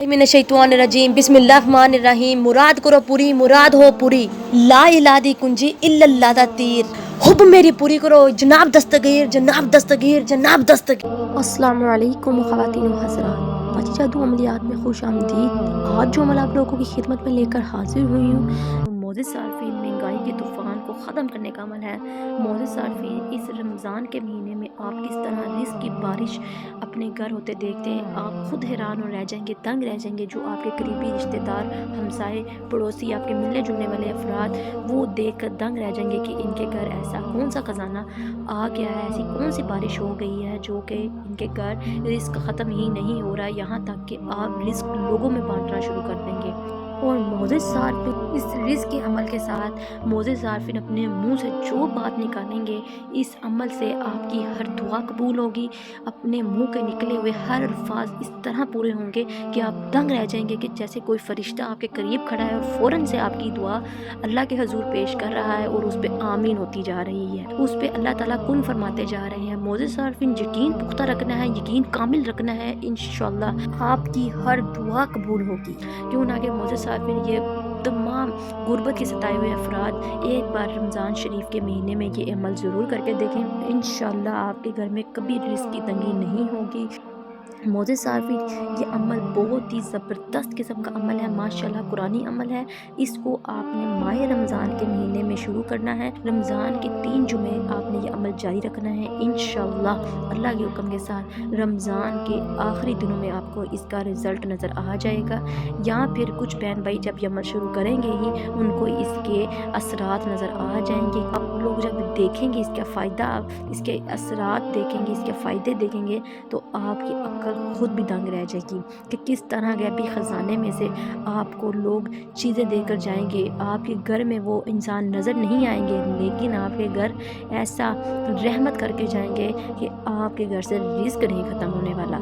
मिनश्शैतानिर्रजीम बिस्मिल्लाहिर्रहमानिर्रहीम। मुराद करो पूरी, मुराद हो पूरी, ला इलाहा दी कुंजी इल्लल्लाह दा तीर। हुब मेरी पूरी करो जनाब दस्तगीर, जनाब दस्तगीर, जनाब दस्तगीर। अस्सलामु अलैकुम ख़वातीन व हज़रात, पाची जादू अमलियात में खुश आमदीद। आज जो अमल आप लोगों की खिदमत में लेकर हाजिर हुई हूँ, मोअज़्ज़िज़ सारफीन, महंगाई के तूफ़ान को ख़त्म करने का अमल है। मोअज़्ज़िज़ सारफीन, इस रमज़ान के महीने में आप किस तरह रिज़्क़ की बारिश अपने घर होते देखते हैं, आप खुद हैरान और रह जाएंगे, दंग रह जाएंगे। जो आपके करीबी रिश्तेदार, हमसाए, पड़ोसी, आपके मिलने जुलने वाले अफराद, वो देख कर दंग रह जाएंगे कि इनके घर ऐसा कौन सा खजाना आ गया है, ऐसी कौन सी बारिश हो गई है जो कि इनके घर रिस्क ख़त्म ही नहीं हो रहा, यहाँ तक कि आप रिस्क लोगों में बांटना शुरू कर देंगे। और मोअज़्ज़िज़ सारफीन, इस रिज़्क़ के अमल के साथ मोअज़्ज़िज़ सारफीन अपने मुंह से जो बात निकालेंगे, इस अमल से आपकी हर दुआ कबूल होगी। अपने मुंह के निकले हुए हर अल्फाज इस तरह पूरे होंगे कि आप दंग रह जाएंगे कि जैसे कोई फरिश्ता आपके करीब खड़ा है और फ़ौरन से आपकी दुआ अल्लाह के हजूर पेश कर रहा है और उस पर आमीन होती जा रही है, उस पर अल्लाह ताला कुन फरमाते जा रहे हैं। मोअज़्ज़िज़ सारफीन, यकीन पुख्ता रखना है, यकीन कामिल रखना है, इंशाअल्लाह आपकी हर दुआ कबूल होगी। क्यों ना कि मोअज़्ज़िज़ सारफीन, ये तमाम गुर्बत के सताए हुए अफराद एक बार रमज़ान शरीफ के महीने में ये अमल ज़रूर करके देखें। इंशाअल्लाह आपके घर में कभी रिज़्क़ की तंगी नहीं होगी। मोअज़्ज़िज़ सारफीन, ये अमल बहुत ही ज़बरदस्त किस्म का अमल है, माशाअल्लाह कुरानी अमल है। इसको आपने माह रमज़ान के महीने में शुरू करना है। रमज़ान के 3 जुमे आपने ये अमल जारी रखना है। इंशाअल्लाह अल्लाह के हुक्म के साथ रमज़ान के आखिरी दिनों में आपको इसका रिज़ल्ट नज़र आ जाएगा। या फिर कुछ बहन भाई जब ये अमल शुरू करेंगे ही उनको इसके असरात नज़र आ जाएंगे। आप लोग जब देखेंगे इसका फ़ायदा, इसके असरात देखेंगे, इसके फ़ायदे देखेंगे, तो आपकी अक्ल खुद भी दंग रह जाएगी कि किस तरह गैबी ख़जाने में से आपको लोग चीज़ें देकर जाएंगे। आपके घर में वो इंसान नज़र नहीं आएंगे, लेकिन आपके घर ऐसा रहमत करके जाएंगे कि आपके घर से रिज़्क़ नहीं ख़त्म होने वाला।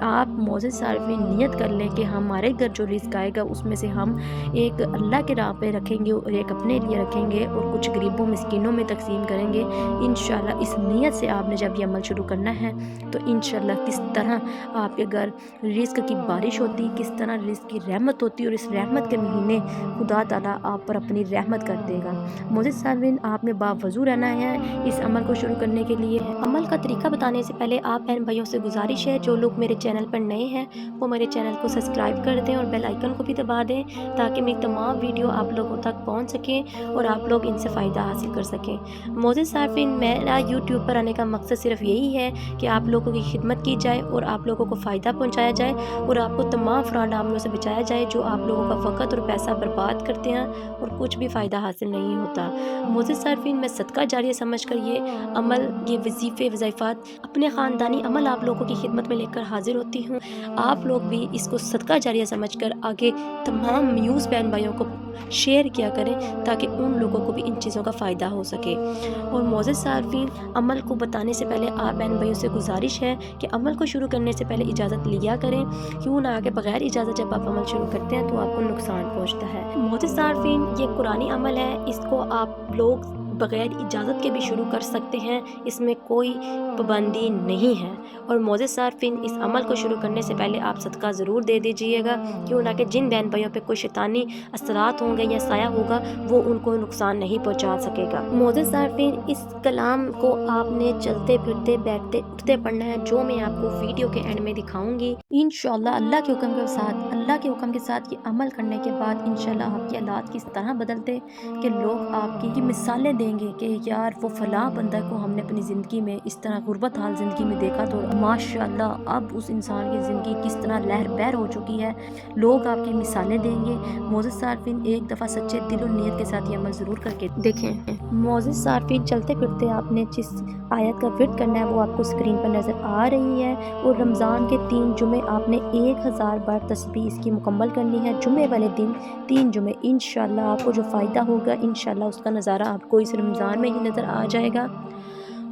आप मोअज़्ज़िज़ सारफीन नियत कर लें कि हमारे घर जो रिज़्क़ आएगा उसमें से हम एक अल्लाह के राह पे रखेंगे और एक अपने लिए रखेंगे और कुछ गरीबों मिस्कीनों में तकसीम करेंगे। इंशाअल्लाह इस नियत से आपने जब ये अमल शुरू करना है तो इंशाअल्लाह किस तरह आपके घर रिज़्क़ की बारिश होती, किस तरह रिज़्क़ की रहमत होती, और इस रहमत के महीने खुदा ताला आप पर अपनी रहमत कर देगा। मोअज़्ज़िज़ सारफीन, आपने बावज़ू रहना है इस अमल को शुरू करने के लिए। अमल का तरीका बताने से पहले आप बहन भाइयों से गुजारिश है, जो लोग मेरे चैनल पर नए हैं वो मेरे चैनल को सब्सक्राइब कर दें और बेल आइकन को भी दबा दें, ताकि मेरी तमाम वीडियो आप लोगों तक पहुँच सकें और आप लोग इनसे फ़ायदा हासिल कर सकें। मोअज़्ज़िज़ सारफीन, मेरा यूट्यूब पर आने का मकसद सिर्फ यही है कि आप लोगों की खिदमत की जाए और आप लोगों को फ़ायदा पहुंचाया जाए और आपको तमाम फ्रॉड अमलों से बचाया जाए जो आप लोगों का वक़्त और पैसा बर्बाद करते हैं और कुछ भी फ़ायदा हासिल नहीं होता। मोअज़्ज़िज़ सारफीन, मैं सदका जारिया समझ कर ये अमल, ये वजीफ़े वज़ाइफ़ात, अपने ख़ानदानी अमल आप लोगों की खिदमत में लेकर हाजिर होती हूँ। आप लोग भी इसको सदका जारिया समझ कर आगे तमाम म्यूज़ बहन भाइयों को शेयर किया करें, ताकि उन लोगों को भी इन चीज़ों का फ़ायदा हो सके। और मोअज़्ज़िज़ सारफीन, अमल को बताने से पहले आप बहन भाइयों से गुजारिश है कि अमल को शुरू करने से पहले इजाज़त लिया करें। क्यों ना आगे बगैर इजाज़त जब आप अमल शुरू करते हैं तो आपको नुकसान पहुंचता है। मोअज़्ज़िज़ सारफीन, ये कुरानी अमल है, इसको आप लोग बग़ैर इजाज़त के भी शुरू कर सकते हैं, इसमें कोई पाबंदी नहीं है। और मोअज़्ज़िज़ सारफीन, इस अमल को शुरू करने से पहले आप सदका ज़रूर दे दीजिएगा, क्यों ना कि जिन बहन भाइयों पे कोई शैतानी असरात होंगे या साया होगा वो उनको नुकसान नहीं पहुंचा सकेगा। मोअज़्ज़िज़ सारफीन, इस कलाम को आपने चलते फिरते बैठते उठते पढ़ना है, जो मैं आपको वीडियो के एंड में दिखाऊंगी। इंशाअल्लाह अल्लाह के हुक्म के साथ, अल्लाह के हुक्म के साथ ये अमल करने के बाद इंशाअल्लाह आपके हालात किस तरह बदलते कि लोग आपकी मिसालें देंगे कि यार वो फ़लाँ बंदा को हमने अपनी ज़िंदगी में इस तरह गुर्बत हाल ज़िंदगी में देखा तो माशाअल्लाह अब उस इंसान की ज़िंदगी किस तरह लहर बहर हो चुकी है। लोग आपकी मिसालें देंगे। मोअज़्ज़िज़ सारफीन, एक दफ़ा सच्चे दिल और नीयत के साथ ये अमल ज़रूर करके देखें। मोअज़्ज़िज़ सारफीन, चलते फिरते आपने जिस आयत का विर्द करना है वो आपको स्क्रीन पर नज़र आ रही है। और रमज़ान के 3 जुमे आपने 1000 बार तस्बीह इसकी मुकम्मल करनी है। जुमे वाले दिन 3 जुमे इंशाअल्लाह आपको जो फ़ायदा होगा इंशाअल्लाह उसका नज़ारा आपको इस रमज़ान में ही नज़र आ जाएगा।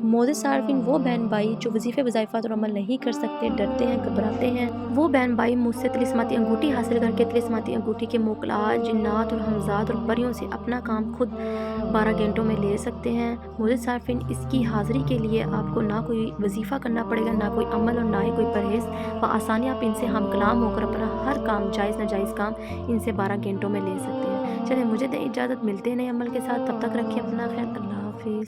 معزز صارفین، وہ بہن بھائی جو وظیفے وظائفات اور عمل نہیں کر سکتے، ڈرتے ہیں، گھبراتے ہیں، وہ بہن بھائی مجھ سے طلسماتی انگوٹھی حاصل کر کے طلسماتی انگوٹھی کے موکلات، جنات اور حمزات اور پریوں سے اپنا کام خود 12 گھنٹوں میں لے سکتے ہیں۔ معزز صارفین، اس کی حاضری کے لیے آپ کو نہ کوئی وظیفہ کرنا پڑے گا، نہ کوئی عمل اور نہ ہی کوئی پرہیز، بآسانی آپ ان سے ہم کلام ہو کر اپنا ہر کام، جائز ناجائز کام ان سے 12 گھنٹوں میں لے سکتے ہیں۔ چلیں مجھے دیں اجازت، ملتے ہیں نئے عمل کے ساتھ، تب تک رکھیں اپنا خیال، اللہ حافظ۔